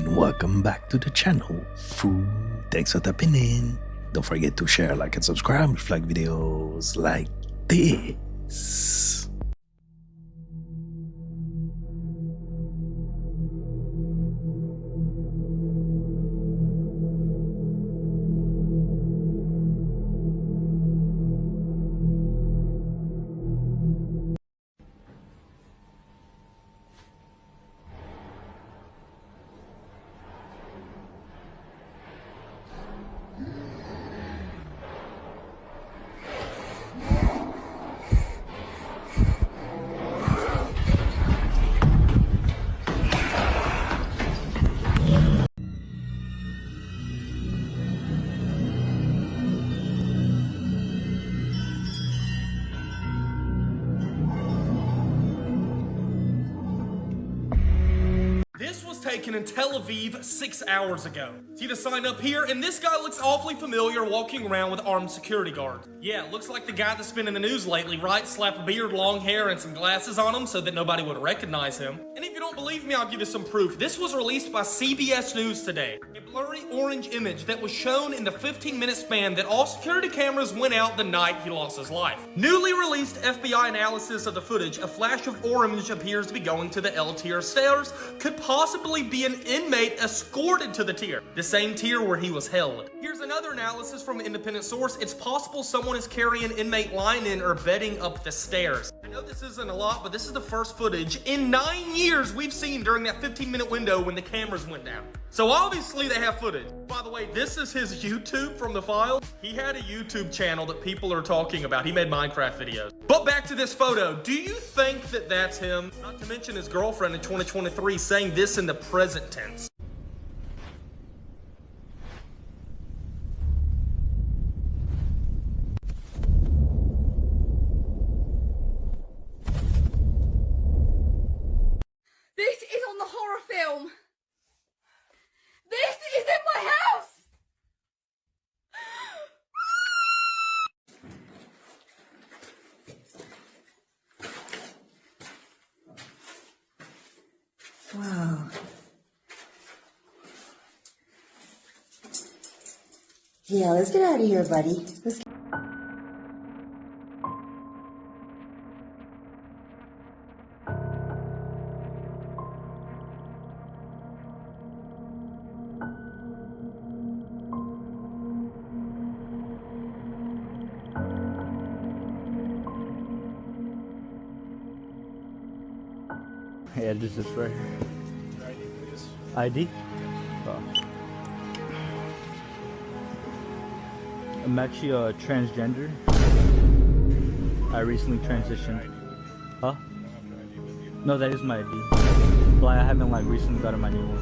and welcome back to the channel. Thanks for tapping in. Don't forget to share, like, and subscribe if you like videos like this. This was taken in Tel Aviv 6 hours ago. See the sign up here? And this guy looks awfully familiar walking around with armed security guards. Yeah, looks like the guy that's been in the news lately, right? Slap a beard, long hair, and some glasses on him so that nobody would recognize him. And if you don't believe me, I'll give you some proof. This was released by CBS News today. A blurry orange image that was shown in the 15-minute span that all security cameras went out the night he lost his life. Newly released FBI analysis of the footage, a flash of orange appears to be going to the L-tier stairs, could possibly be an inmate escorted to the tier, the same tier where he was held. Here's another analysis from an independent source. It's possible someone is carrying inmate lying or bedding up the stairs. I know this isn't a lot, but this is the first footage in 9 years we've seen during that 15-minute window when the cameras went down. So obviously they have footage. By the way, this is his YouTube from the file. He had a YouTube channel that people are talking about. He made Minecraft videos. But back to this photo. Do you think that that's him? Not to mention his girlfriend in 2023 saying this in the present tense. This is on the horror film. This is in my house. Wow. Yeah, let's get out of here, buddy. Let's get Yeah, this is right here. ID? Oh. I'm actually transgender. I recently transitioned. Huh? No, that is my ID. But I haven't like recently gotten my new one.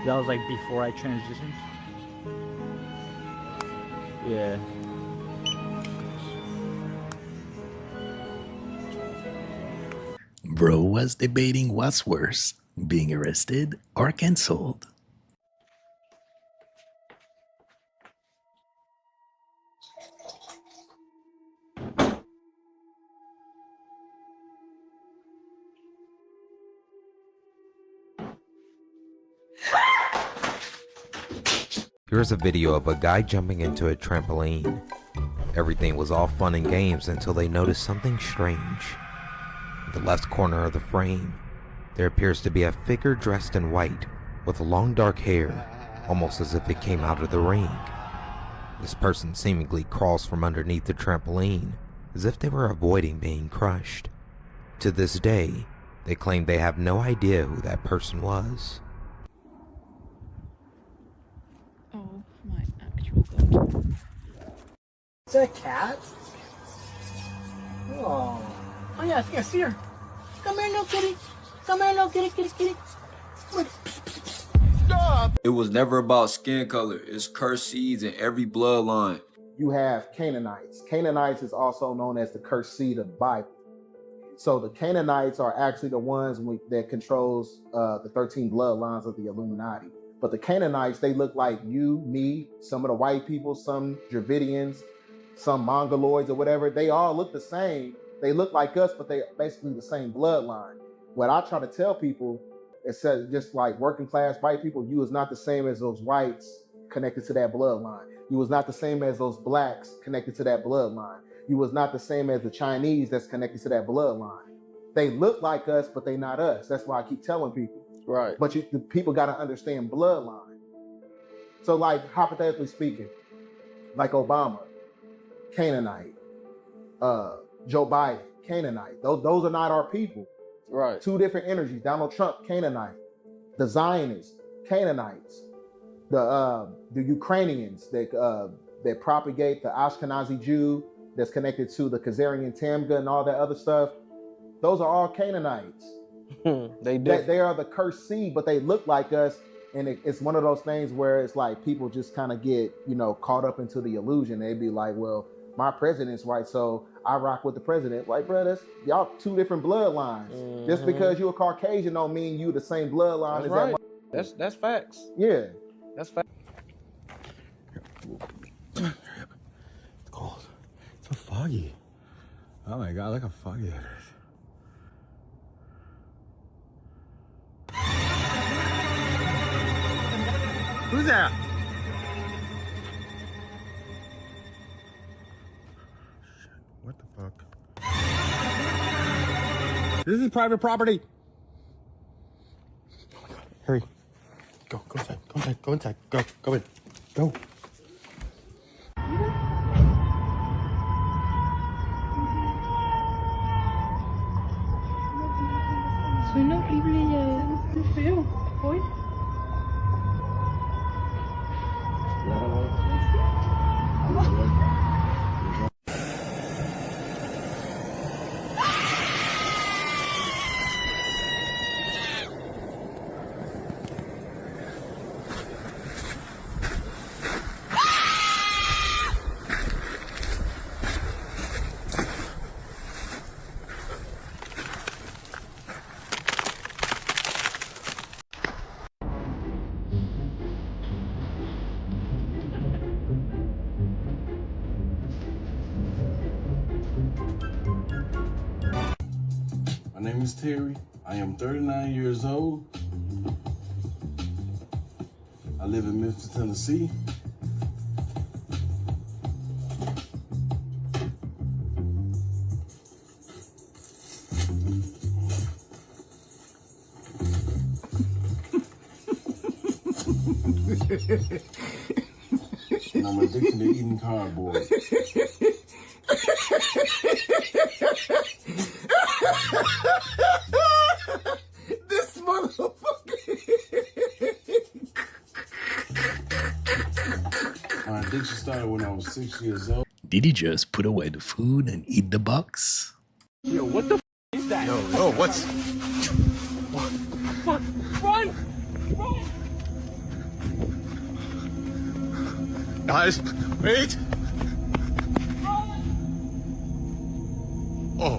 That was like before I transitioned. Yeah. Bro was debating what's worse, being arrested or cancelled. Here's a video of a guy jumping into a trampoline. Everything was all fun and games until they noticed something strange. In the left corner of the frame, there appears to be a figure dressed in white with long dark hair, almost as if it came out of the ring. This person seemingly crawls from underneath the trampoline as if they were avoiding being crushed. To this day, they claim they have no idea who that person was. Oh my actual god. Is that a cat? Oh. Oh yeah, I think I see her. Come here, little kitty. Come here, little kitty, kitty, kitty. Stop! It was never about skin color. It's cursed seeds in every bloodline. You have Canaanites. Canaanites is also known as the cursed seed of the Bible. So the Canaanites are actually the ones that controls the 13 bloodlines of the Illuminati. But the Canaanites, they look like you, me, some of the white people, some Dravidians, some Mongoloids or whatever. They all look the same. They look like us, but they basically the same bloodline. What I try to tell people, It says just like working class white people, you was not the same as those whites connected to that bloodline. You was not the same as those blacks connected to that bloodline. You was not the same as the Chinese that's connected to that bloodline. They look like us, but they not us. That's why I keep telling people. Right. But the people got to understand bloodline. So like hypothetically speaking, like Obama, Canaanite, Joe Biden, Canaanite. Those are not our people. Right. Two different energies. Donald Trump, Canaanite. The Zionists, Canaanites. The Ukrainians that propagate the Ashkenazi Jew that's connected to the Khazarian Tamga and all that other stuff. Those are all Canaanites. They are the cursed seed, but they look like us. And it's one of those things where it's like people just kind of get, caught up into the illusion. They'd be like, well, my president's white, so I rock with the president. Like, bro, that's y'all two different bloodlines. Mm-hmm. Just because you're a Caucasian don't mean you the same bloodline. That's right. That's facts. Yeah. That's facts. It's cold. It's so foggy. Oh my god, look how foggy it is. Who's that? What the fuck? This is private property. Oh my god, hurry. Go inside, go inside, go in, go. Suena horrible ya. Qué feo. Hoy. My name is Terry. I am 39 years old. I live in Memphis, Tennessee. And I'm addicted to eating cardboard. This motherfucker. My addiction started when I was 6 years old. Did he just put away the food and eat the box? Yo, what the is that? Yo, what's... Run! Guys, wait! Oh.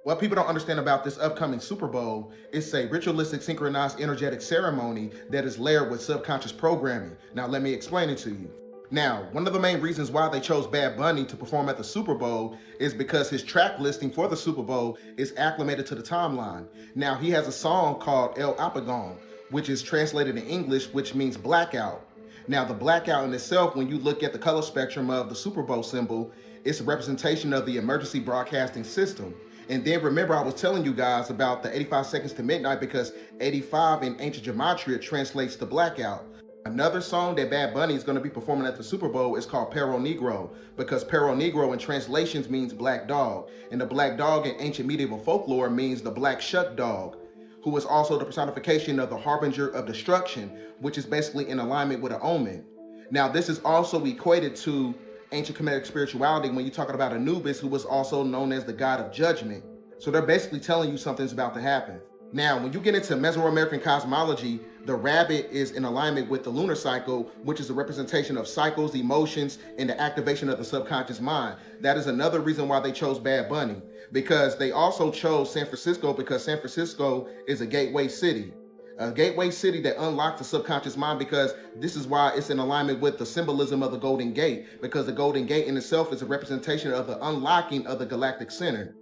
What people don't understand about this upcoming Super Bowl is a ritualistic, synchronized, energetic ceremony that is layered with subconscious programming. Now, let me explain it to you. Now, one of the main reasons why they chose Bad Bunny to perform at the Super Bowl is because his track listing for the Super Bowl is acclimated to the timeline. Now, he has a song called El Apagón, which is translated in English, which means blackout. Now, the blackout in itself, when you look at the color spectrum of the Super Bowl symbol, it's a representation of the emergency broadcasting system. And then remember, I was telling you guys about the 85 seconds to midnight because 85 in ancient gematria translates to blackout. Another song that Bad Bunny is going to be performing at the Super Bowl is called Perro Negro, because Perro Negro in translations means black dog. And the black dog in ancient medieval folklore means the black shut dog, who is also the personification of the harbinger of destruction, which is basically in alignment with an omen. Now, this is also equated to ancient Kemetic spirituality when you're talking about Anubis, who was also known as the god of judgment. So they're basically telling you something's about to happen. Now, when you get into Mesoamerican cosmology, the rabbit is in alignment with the lunar cycle, which is a representation of cycles, emotions, and the activation of the subconscious mind. That is another reason why they chose Bad Bunny, because they also chose San Francisco because San Francisco is a gateway city. A gateway city that unlocks the subconscious mind, because this is why it's in alignment with the symbolism of the Golden Gate, because the Golden Gate in itself is a representation of the unlocking of the galactic center.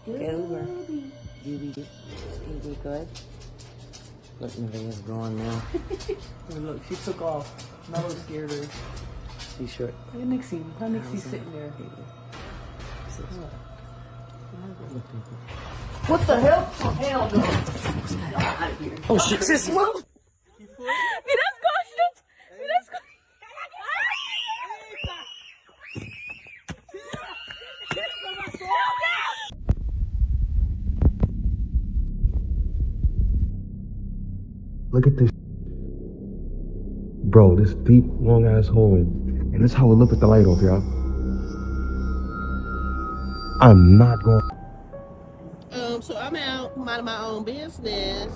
Get over. You be good? Look, Nevaeh's gone now. Look, she took off. Mello scared her. You sure? Look at Nixie. How Nixie's sitting there. What the hell? Oh, hell no. Get out of here. Oh shit, sis, what? Look at this. Bro, this deep, long ass hole. And this is how we look at the light off, y'all. I'm not going. So I'm out minding my own business.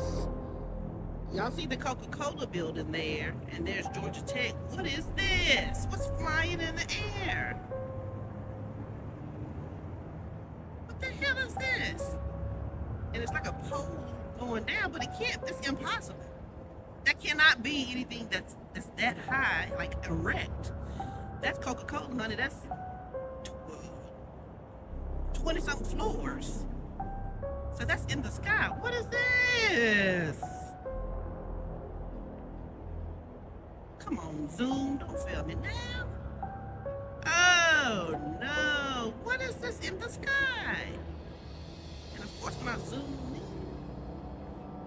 Y'all see the Coca-Cola building there, and there's Georgia Tech. What is this? What's flying in the air? What the hell is this? And it's like a pole going down, but it can't. It's impossible. That cannot be anything that's that high, like erect. That's Coca-Cola, honey. That's 20-something floors. So that's in the sky. What is this? Come on, Zoom. Don't fail me now. Oh, no. What is this in the sky? And of course, when I zoom in.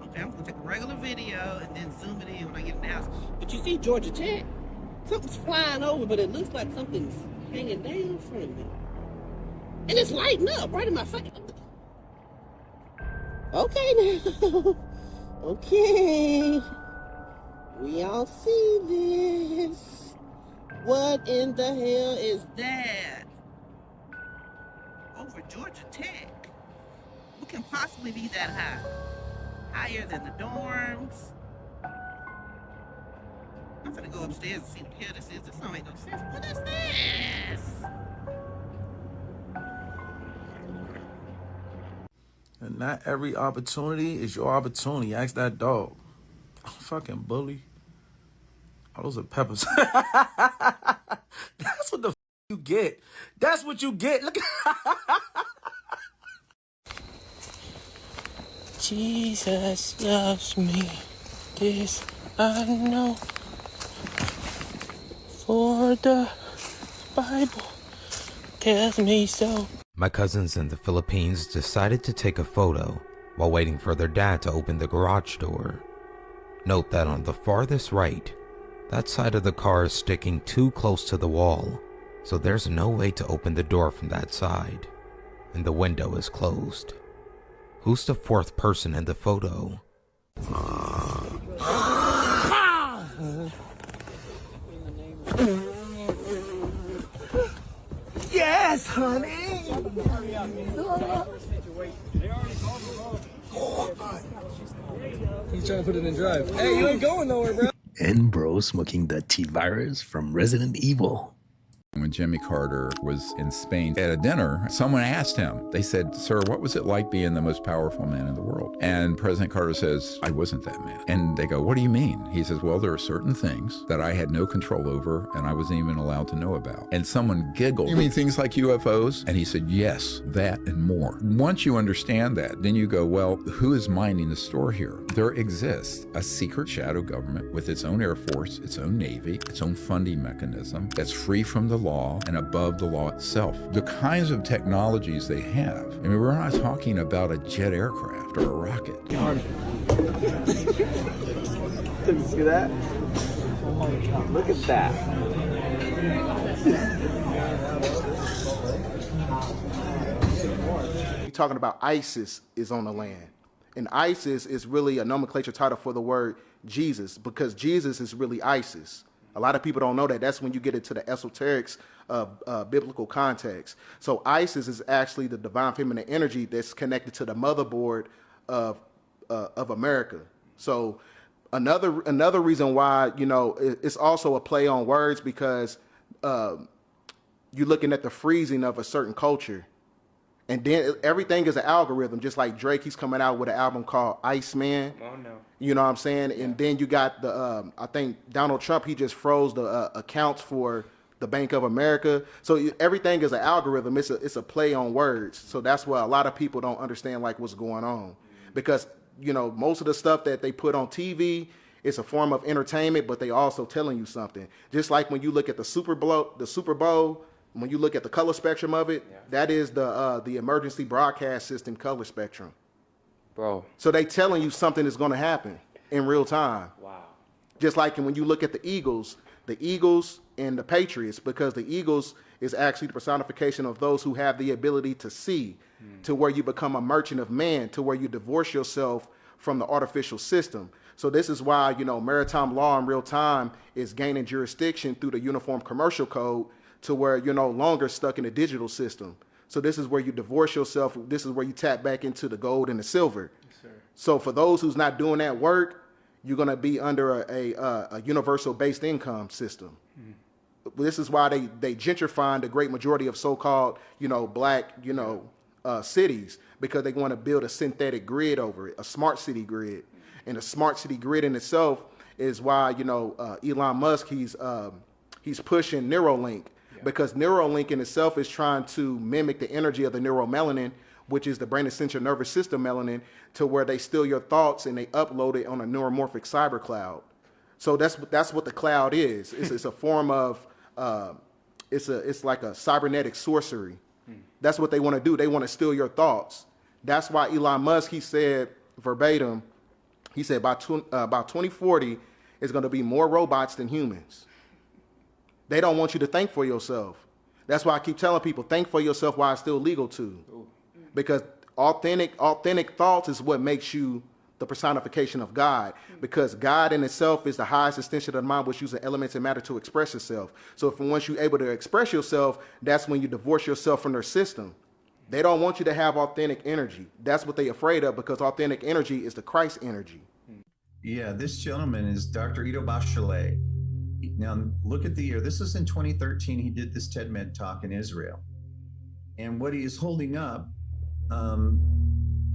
Okay, I'm going to take a regular video and then zoom it in when I get in the house. But you see Georgia Tech? Something's flying over, but it looks like something's hanging down from me. And it's lighting up right in my face. Okay now. Okay. We all see this. What in the hell is that? Over Georgia Tech. What can possibly be that high? Higher than the dorms? I'm gonna go upstairs and see what the hell this is. This don't make no sense. What is this? And not every opportunity is your opportunity. Ask that dog. Fucking bully. Oh, those are peppers. That's what the you get. That's what you get. Look Jesus loves me. This I know. For the Bible tells me so. My cousins in the Philippines decided to take a photo while waiting for their dad to open the garage door. Note that on the farthest right, that side of the car is sticking too close to the wall, so there's no way to open the door from that side, and the window is closed. Who's the fourth person in the photo? Yes, honey. He's trying to put it in drive. Hey, you ain't going nowhere, bro. And bro smoking the T-virus from Resident Evil. When Jimmy Carter was in Spain at a dinner, someone asked him, they said, "Sir, what was it like being the most powerful man in the world?" And President Carter says, "I wasn't that man." And they go, "What do you mean?" He says, "Well, there are certain things that I had no control over and I wasn't even allowed to know about." And someone giggled, "You mean things like UFOs?" And he said, "Yes, that and more." Once you understand that, then you go, well, who is minding the store here? There exists a secret shadow government with its own Air Force, its own Navy, its own funding mechanism that's free from the law and above the law itself. The kinds of technologies they have, I mean, we're not talking about a jet aircraft or a rocket. Did you see that? Oh my God, look at that. You're talking about ISIS is on the land. And ISIS is really a nomenclature title for the word Jesus, because Jesus is really ISIS. A lot of people don't know that. That's when you get into the esoterics of biblical context. So ISIS is actually the divine feminine energy that's connected to the motherboard of America. So another reason why, you know, it's also a play on words, because you're looking at the freezing of a certain culture. And then everything is an algorithm, just like Drake, he's coming out with an album called Iceman. Oh, no. You know what I'm saying? Yeah. And then you got the, I think Donald Trump, he just froze the accounts for the Bank of America. So everything is an algorithm. It's a play on words. So that's why a lot of people don't understand like what's going on, because most of the stuff that they put on TV, it's a form of entertainment, but they also telling you something. Just like when you look at the Super Bowl, when you look at the color spectrum of it, that is the emergency broadcast system color spectrum. Bro. So they telling you something is going to happen in real time. Wow. Just like when you look at the Eagles and the Patriots, because the Eagles is actually the personification of those who have the ability to see, to where you become a merchant of man, to where you divorce yourself from the artificial system. So this is why, maritime law in real time is gaining jurisdiction through the Uniform Commercial Code, to where you're no longer stuck in a digital system. So this is where you divorce yourself. This is where you tap back into the gold and the silver. Yes, so for those who's not doing that work, you're going to be under a universal-based income system. This is why they gentrifying the great majority of so-called, black, cities, because they want to build a synthetic grid over it, a smart city grid. And the smart city grid in itself is why, Elon Musk, he's pushing Neuralink, because Neuralink in itself is trying to mimic the energy of the neuromelanin, which is the brain and central nervous system melanin, to where they steal your thoughts and they upload it on a neuromorphic cyber cloud. So that's what the cloud is. It's a form of it's like a cybernetic sorcery. That's what they want to do. They want to steal your thoughts. That's why Elon Musk, he said verbatim, he said by 2040 it's going to be more robots than humans. They don't want you to think for yourself. That's why I keep telling people, think for yourself while it's still legal to. Because authentic thoughts is what makes you the personification of God. Because God in itself is the highest extension of the mind, which uses elements and matter to express itself. So if once you're able to express yourself, that's when you divorce yourself from their system. They don't want you to have authentic energy. That's what they're afraid of, because authentic energy is the Christ energy. Yeah, this gentleman is Dr. Ido Bachelet. Now, look at the year. This is in 2013. He did this TED Med talk in Israel. And what he is holding up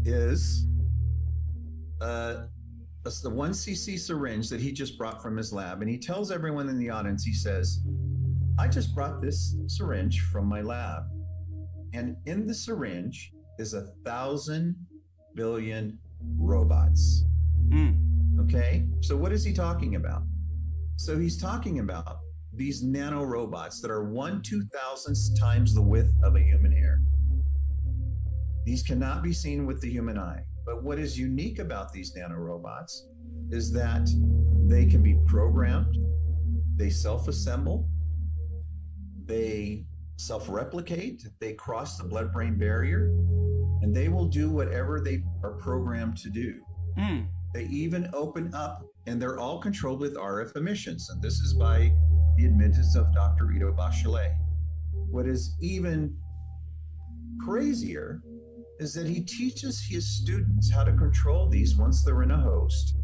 is the 1cc syringe that he just brought from his lab. And he tells everyone in the audience, he says, I just brought this syringe from my lab. And in the syringe is 1,000 billion robots. Okay? So what is he talking about? So he's talking about these nano-robots that are 1/2000th times the width of a human hair. These cannot be seen with the human eye. But what is unique about these nano-robots is that they can be programmed, they self-assemble, they self-replicate, they cross the blood-brain barrier, and they will do whatever they are programmed to do. They even open up, and they're all controlled with RF emissions. And this is by the admittance of Dr. Ido Bachelet. What is even crazier is that he teaches his students how to control these once they're in a host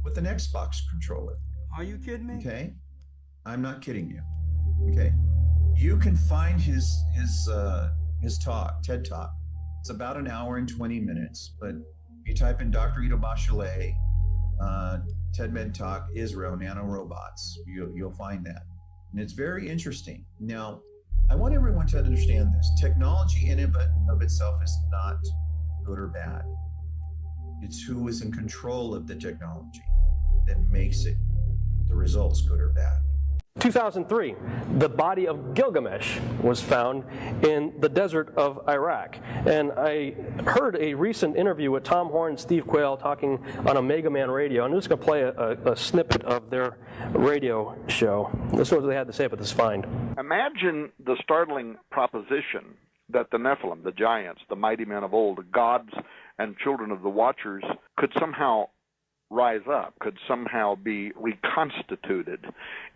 with an Xbox controller. Are you kidding me? Okay. I'm not kidding you. Okay. You can find his talk, TED Talk. It's about an hour and 20 minutes, but you type in Dr. Ido Bachelet, TED Med Talk, Israel, Nano-robots, you'll find that. And it's very interesting. Now, I want everyone to understand this. Technology in and of itself is not good or bad. It's who is in control of the technology that makes it, the results, good or bad. 2003, the body of Gilgamesh was found in the desert of Iraq. And I heard a recent interview with Tom Horn and Steve Quayle talking on Omega Man Radio. I'm just going to play a snippet of their radio show. This is what they had to say about this find. Imagine the startling proposition that the Nephilim, the giants, the mighty men of old, the gods and children of the Watchers, could somehow rise up, could somehow be reconstituted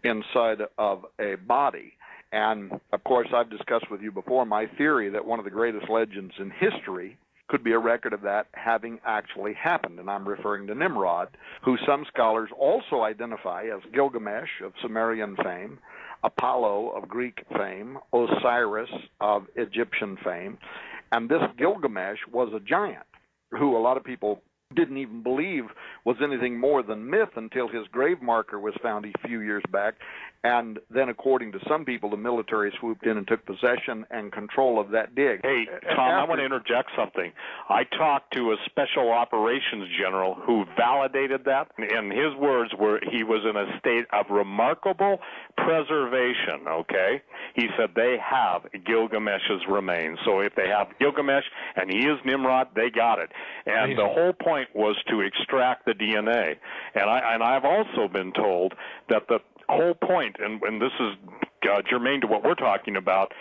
inside of a body. And of course, I've discussed with you before my theory that one of the greatest legends in history could be a record of that having actually happened. And I'm referring to Nimrod, who some scholars also identify as Gilgamesh of Sumerian fame, Apollo of Greek fame, Osiris of Egyptian fame. And this Gilgamesh was a giant who a lot of people didn't even believe was anything more than myth until his grave marker was found a few years back, And then, according to some people, the military swooped in and took possession and control of that dig. Hey, Tom, I want to interject something. I talked to a special operations general who validated that, and his words were he was in a state of remarkable preservation, okay? He said they have Gilgamesh's remains. So if they have Gilgamesh and he is Nimrod, they got it. And the whole point was to extract the DNA. And I've also been told that the whole point, and this is germane to what we're talking about,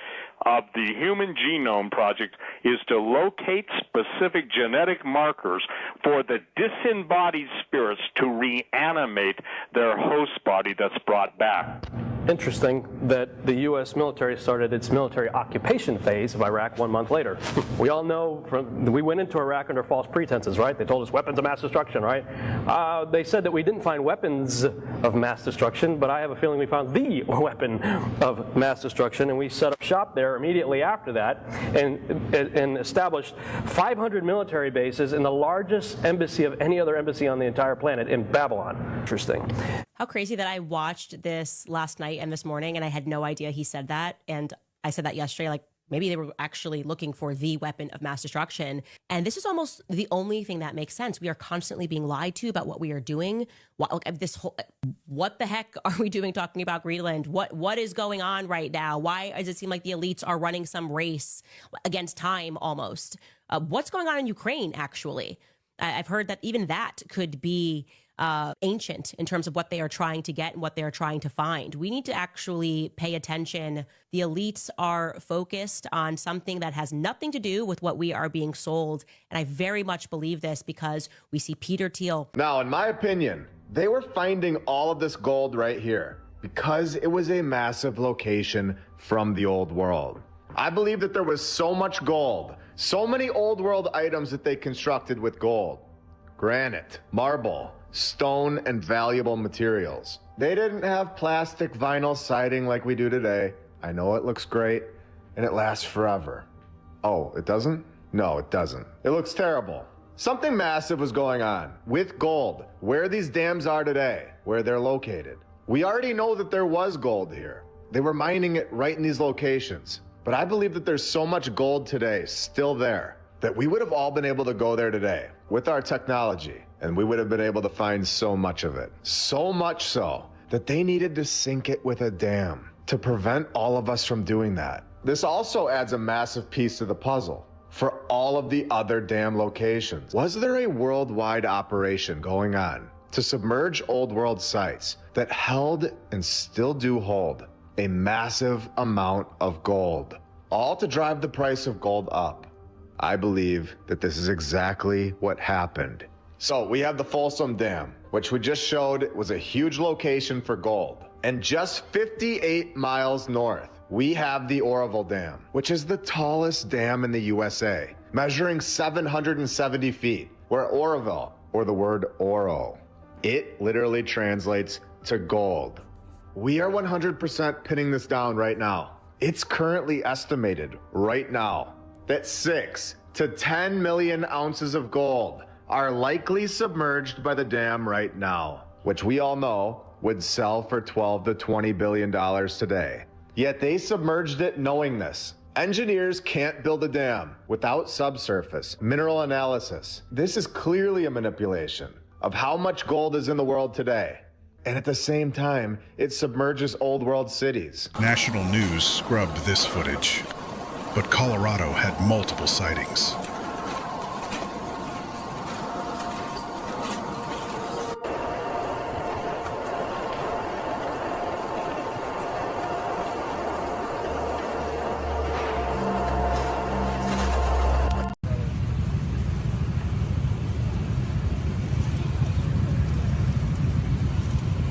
of the Human Genome Project is to locate specific genetic markers for the disembodied spirits to reanimate their host body that's brought back. Interesting that the U.S. military started its military occupation phase of Iraq 1 month later. We all know we went into Iraq under false pretenses, right? They told us weapons of mass destruction, right? They said that we didn't find weapons of mass destruction, but I have a feeling we found the weapon of mass destruction, and we set up shop there immediately after that and established 500 military bases in the largest embassy of any other embassy on the entire planet in Babylon. Interesting. How crazy that I watched this last night and this morning, and I had no idea he said that. And I said that yesterday, like maybe they were actually looking for the weapon of mass destruction. And this is almost the only thing that makes sense. We are constantly being lied to about what we are doing. What the heck are we doing talking about Greenland? What is going on right now? Why does it seem like the elites are running some race against time almost? What's going on in Ukraine, actually? I've heard that even that could be ancient in terms of what they are trying to get and what they are trying to find. We need to actually pay attention. The elites are focused on something that has nothing to do with what we are being sold. And I very much believe this because we see Peter Thiel. Now, in my opinion, they were finding all of this gold right here because it was a massive location from the old world. I believe that there was so much gold, so many old world items that they constructed with gold. Granite, marble, stone, and valuable materials. They didn't have plastic vinyl siding like we do today. I know it looks great, and it lasts forever. Oh, it doesn't? No, it doesn't. It looks terrible. Something massive was going on with gold, where these dams are today, where they're located. We already know that there was gold here. They were mining it right in these locations. But I believe that there's so much gold today still there that we would have all been able to go there today with our technology, and we would have been able to find so much of it. So much so that they needed to sink it with a dam to prevent all of us from doing that. This also adds a massive piece to the puzzle for all of the other dam locations. Was there a worldwide operation going on to submerge old world sites that held and still do hold a massive amount of gold, all to drive the price of gold up? I believe that this is exactly what happened. So we have the Folsom Dam, which we just showed was a huge location for gold. And just 58 miles north, we have the Oroville Dam, which is the tallest dam in the USA, measuring 770 feet, where Oroville, or the word oro, it literally translates to gold. We are 100% pinning this down right now. It's currently estimated right now that 6 to 10 million ounces of gold are likely submerged by the dam right now, which we all know would sell for $12 to $20 billion today. Yet they submerged it knowing this. Engineers can't build a dam without subsurface mineral analysis. This is clearly a manipulation of how much gold is in the world today. And at the same time, it submerges old world cities. National news scrubbed this footage, but Colorado had multiple sightings.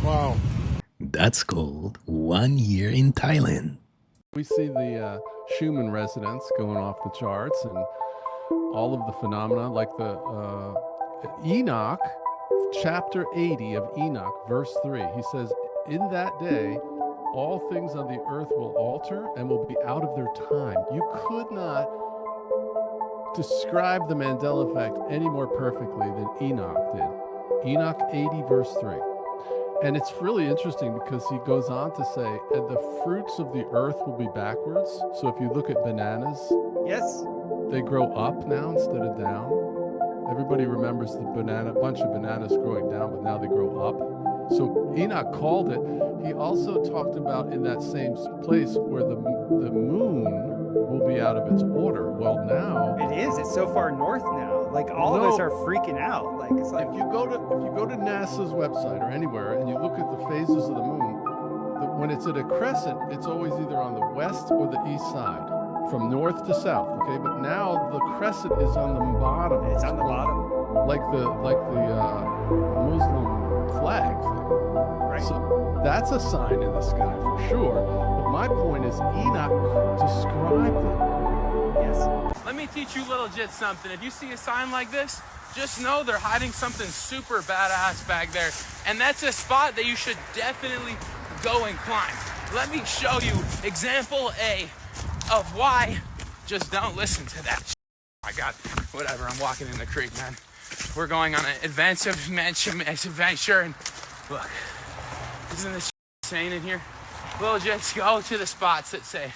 Wow. That's called 1 year in Thailand. We see the Schumann resonance going off the charts and all of the phenomena like the Enoch, chapter 80 of Enoch, verse 3. He says, in that day, all things on the earth will alter and will be out of their time. You could not describe the Mandela effect any more perfectly than Enoch did. Enoch 80, verse 3. And it's really interesting because he goes on to say, and the fruits of the earth will be backwards. So if you look at bananas, Yes. they grow up now instead of down. Everybody remembers the bunch of bananas growing down, but now they grow up. So Enoch called it. He also talked about in that same place where the moon will be out of its order. Well, now It is. It's so far north now. Like all of us are freaking out. Like it's like if you go to NASA's website or anywhere and you look at the phases of the moon, when it's at a crescent, it's always either on the west or the east side, from north to south. Okay, but now the crescent is on the bottom. It's on the bottom, like the Muslim flag thing. Right. So that's a sign in the sky for sure. But my point is, Enoch described it. Let me teach you little jits something. If you see a sign like this, just know they're hiding something super badass back there. And that's a spot that you should definitely go and climb. Let me show you example A of why. Just don't listen to that shit. I got whatever, I'm walking in the creek, man. We're going on an adventure and look, isn't this insane in here? Little jits, go to the spots that say,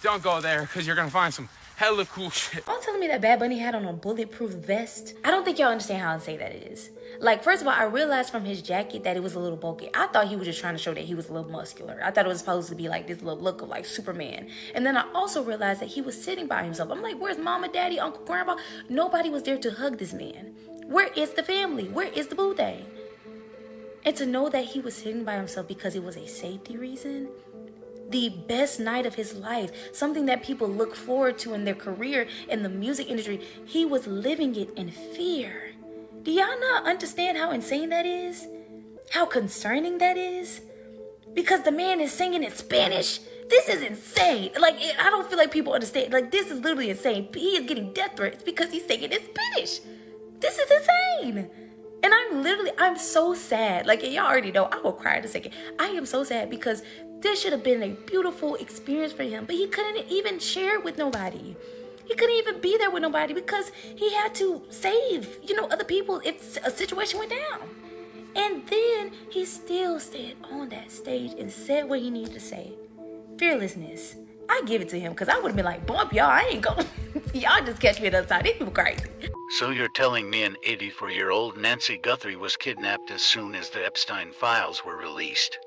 don't go there because you're gonna find some hella cool shit. Y'all telling me that Bad Bunny had on a bulletproof vest? I don't think y'all understand how insane that is. Like, first of all, I realized from his jacket that it was a little bulky. I thought he was just trying to show that he was a little muscular. I thought it was supposed to be like this little look of like Superman. And then I also realized that he was sitting by himself. I'm like, where's mama, daddy, uncle, grandpa? Nobody was there to hug this man. Where is the family? Where is the boo thing? And to know that he was sitting by himself because it was a safety reason, the best night of his life, something that people look forward to in their career in the music industry, he was living it in fear. Do y'all not understand how insane that is? How concerning that is? Because the man is singing in Spanish. This is insane. Like, I don't feel like people understand. Like, this is literally insane. He is getting death threats because he's singing in Spanish. This is insane. And I'm so sad. Like, and y'all already know, I will cry in a second. I am so sad because this should have been a beautiful experience for him, but he couldn't even share it with nobody. He couldn't even be there with nobody because he had to save, other people if a situation went down. And then he still stayed on that stage and said what he needed to say. Fearlessness. I give it to him because I would have been like, bump y'all, I ain't going. Y'all just catch me at the other side. These people crazy. So you're telling me an 84-year-old Nancy Guthrie was kidnapped as soon as the Epstein files were released?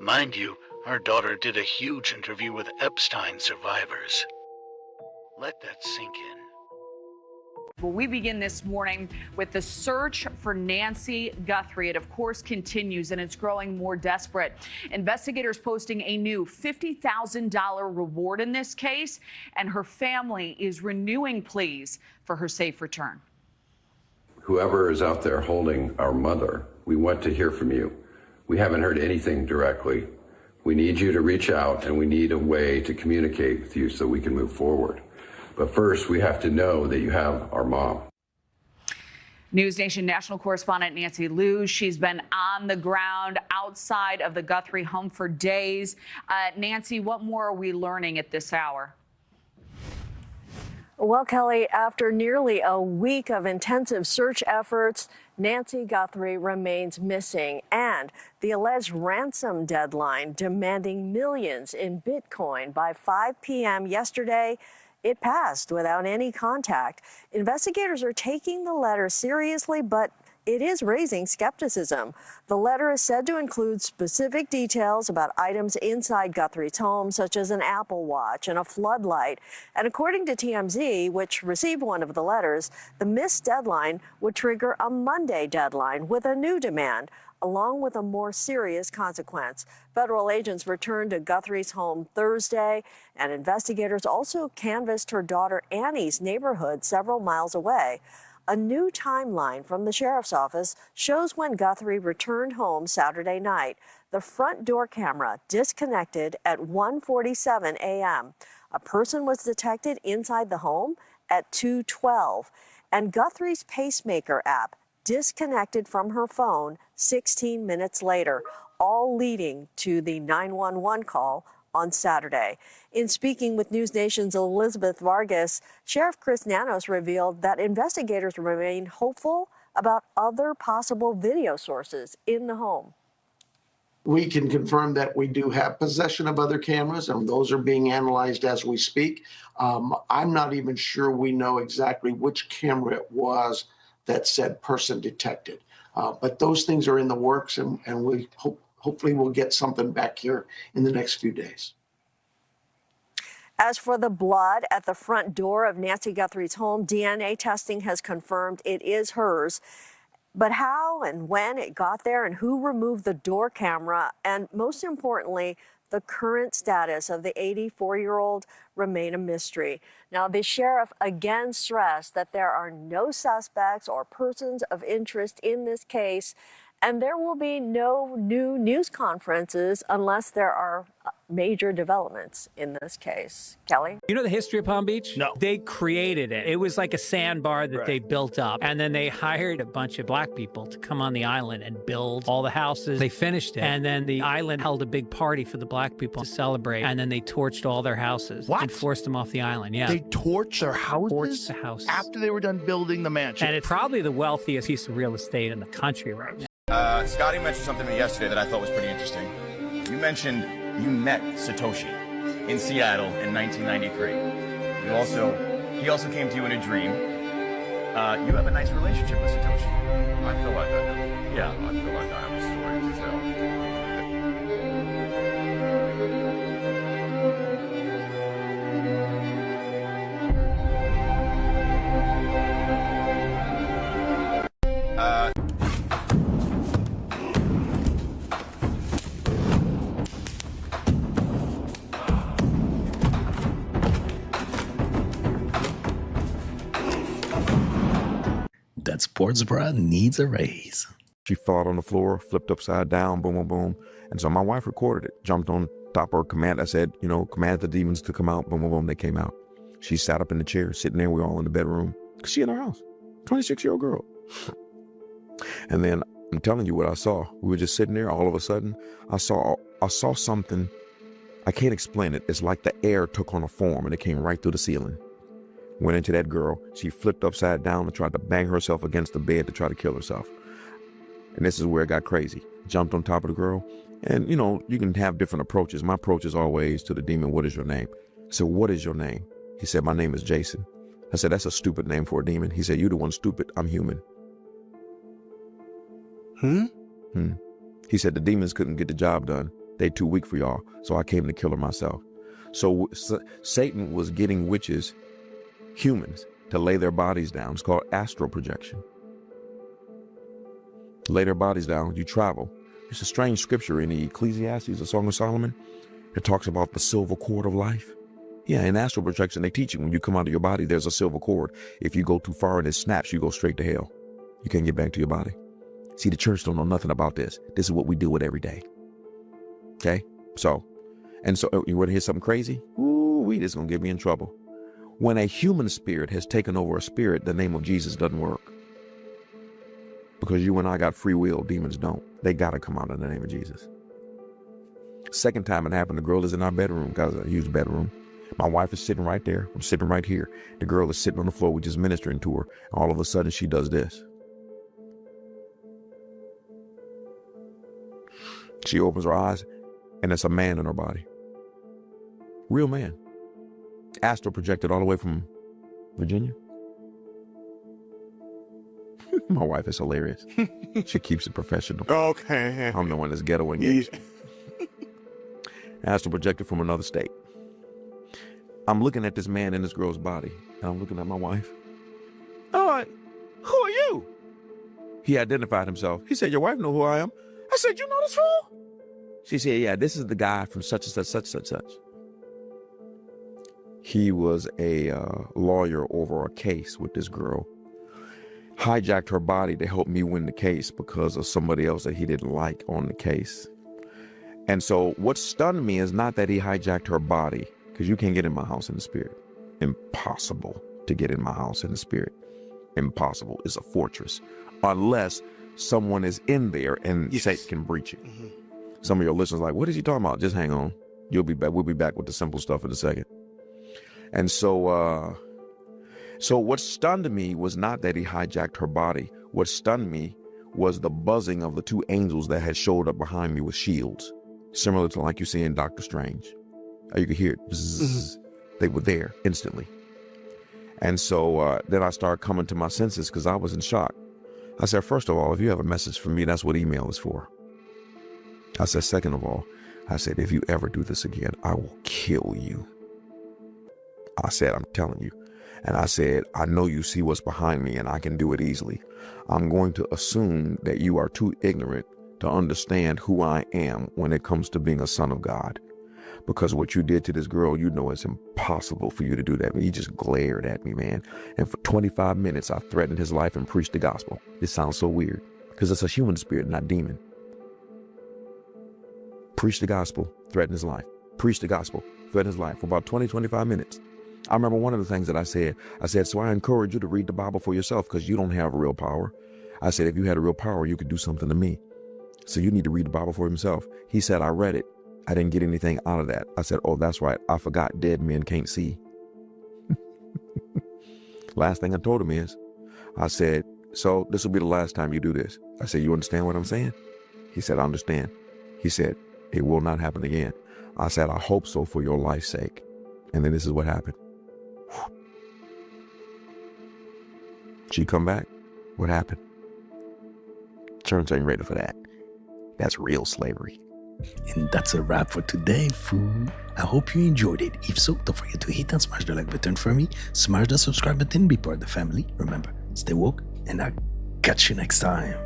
Mind you, our daughter did a huge interview with Epstein survivors. Let that sink in. Well, we begin this morning with the search for Nancy Guthrie. It, of course, continues, and it's growing more desperate. Investigators posting a new $50,000 reward in this case, and her family is renewing pleas for her safe return. Whoever is out there holding our mother, we want to hear from you. We haven't heard anything directly. We need you to reach out, and we need a way to communicate with you so we can move forward. But first, we have to know that you have our mom. News Nation national correspondent Nancy Liu. She's been on the ground outside of the Guthrie home for days. Nancy, what more are we learning at this hour? Well, Kelly, after nearly a week of intensive search efforts, Nancy Guthrie remains missing, and the alleged ransom deadline demanding millions in Bitcoin by 5 p.m. yesterday, it passed without any contact. Investigators are taking the letter seriously, but it is raising skepticism. The letter is said to include specific details about items inside Guthrie's home, such as an Apple Watch and a floodlight. And according to TMZ, which received one of the letters, the missed deadline would trigger a Monday deadline with a new demand, along with a more serious consequence. Federal agents returned to Guthrie's home Thursday, and investigators also canvassed her daughter Annie's neighborhood several miles away. A new timeline from the sheriff's office shows when Guthrie returned home Saturday night. The front door camera disconnected at 1:47 a.m. A person was detected inside the home at 2:12, and Guthrie's pacemaker app disconnected from her phone 16 minutes later, all leading to the 911 call on Saturday. In speaking with News Nation's Elizabeth Vargas, Sheriff Chris Nanos revealed that investigators remain hopeful about other possible video sources in the home. We can confirm that we do have possession of other cameras, and those are being analyzed as we speak. I'm not even sure we know exactly which camera it was that said person detected. But those things are in the works, and we hopefully we'll get something back here in the next few days. As for the blood at the front door of Nancy Guthrie's home, DNA testing has confirmed it is hers. But how and when it got there and who removed the door camera, and most importantly, the current status of the 84-year-old remain a mystery. Now, the sheriff again stressed that there are no suspects or persons of interest in this case, and there will be no new news conferences unless there are major developments in this case. Kelly? You know the history of Palm Beach? No. They created it. It was like a sandbar that they built up. And then they hired a bunch of black people to come on the island and build all the houses. They finished it. And then the island held a big party for the black people to celebrate. And then they torched all their houses. What? And forced them off the island. Yeah. They torched their houses? Torched the houses. After they were done building the mansion? And it's probably the wealthiest piece of real estate in the country right now. Scottie mentioned something to me yesterday that I thought was pretty interesting. You mentioned you met Satoshi in Seattle in 1993. He also came to you in a dream. You have a nice relationship with Satoshi. I feel like I do. Yeah, I feel like I have a story to tell. That sports bra needs a raise. She fell out on the floor, flipped upside down, boom, boom, boom. And so my wife recorded it, jumped on top of her command. I said, command the demons to come out, boom, boom, boom. They came out. She sat up in the chair, sitting there. We were all in the bedroom. She in her house, 26-year-old girl. And then I'm telling you what I saw. We were just sitting there. All of a sudden, I saw something. I can't explain it. It's like the air took on a form and it came right through the ceiling. Went into that girl. She flipped upside down and tried to bang herself against the bed to try to kill herself. And this is where it got crazy. Jumped on top of the girl. And, you can have different approaches. My approach is always to the demon, what is your name? I said, what is your name? He said, my name is Jason. I said, that's a stupid name for a demon. He said, you're the one stupid. I'm human. He said, the demons couldn't get the job done. They too weak for y'all. So I came to kill her myself. So Satan was getting witches, humans, to lay their bodies down. It's called astral projection. Lay their bodies down, you travel. It's a strange scripture in the Ecclesiastes, the Song of Solomon. It talks about the silver cord of life. Yeah, in astral projection, they teach you when you come out of your body, there's a silver cord. If you go too far and it snaps, you go straight to hell. You can't get back to your body. See, the church don't know nothing about this. This is what we deal with every day. Okay? So you want to hear something crazy? Ooh, this is going to get me in trouble. When a human spirit has taken over a spirit, the name of Jesus doesn't work. Because you and I got free will, demons don't. They got to come out in the name of Jesus. Second time it happened, the girl is in our bedroom, because I use bedroom. My wife is sitting right there. I'm sitting right here. The girl is sitting on the floor. We're just ministering to her. All of a sudden, she does this. She opens her eyes, and it's a man in her body. Real man. Astral projected all the way from Virginia. My wife is hilarious. She keeps it professional. Okay. I'm the one that's ghettoing it. Astral projected from another state. I'm looking at this man in this girl's body, and I'm looking at my wife. I'm like, who are you? He identified himself. He said, your wife know who I am. I said, you know this fool? She said, yeah, this is the guy from such and such, such and such. He was a lawyer over a case with this girl. Hijacked her body to help me win the case because of somebody else that he didn't like on the case. And so what stunned me is not that he hijacked her body, because you can't get in my house in the spirit. Impossible to get in my house in the spirit. Impossible. It's a fortress. Unless someone is in there and Satan can breach it. Mm-hmm. Some of your listeners are like, what is he talking about? Just hang on. You'll be back. We'll be back with the simple stuff in a second. And so So what stunned me was not that he hijacked her body. What stunned me was the buzzing of the two angels that had showed up behind me with shields, similar to like you see in Doctor Strange. You could hear it. Bzzz. They were there instantly. And so then I started coming to my senses because I was in shock. I said, first of all, if you have a message for me, that's what email is for. I said, second of all, I said, if you ever do this again, I will kill you. I said, I'm telling you. And I said, I know you see what's behind me and I can do it easily. I'm going to assume that you are too ignorant to understand who I am when it comes to being a son of God. Because what you did to this girl, you know it's impossible for you to do that. He just glared at me, man. And for 25 minutes, I threatened his life and preached the gospel. It sounds so weird because it's a human spirit, not demon. Preach the gospel, threaten his life. Preach the gospel, threaten his life for about 20, 25 minutes. I remember one of the things that I said, so I encourage you to read the Bible for yourself because you don't have real power. I said, if you had a real power, you could do something to me. So you need to read the Bible for himself. He said, I read it. I didn't get anything out of that. I said, oh, that's right. I forgot dead men can't see. Last thing I told him is, I said, so this will be the last time you do this. I said, you understand what I'm saying? He said, I understand. He said, it will not happen again. I said, I hope so for your life's sake. And then this is what happened. She come back. What happened? Church ain't ready for that. That's real slavery. And that's a wrap for today, fool. I hope you enjoyed it. If so, don't forget to hit and smash the like button for me. Smash the subscribe button, be part of the family. Remember, stay woke, and I'll catch you next time.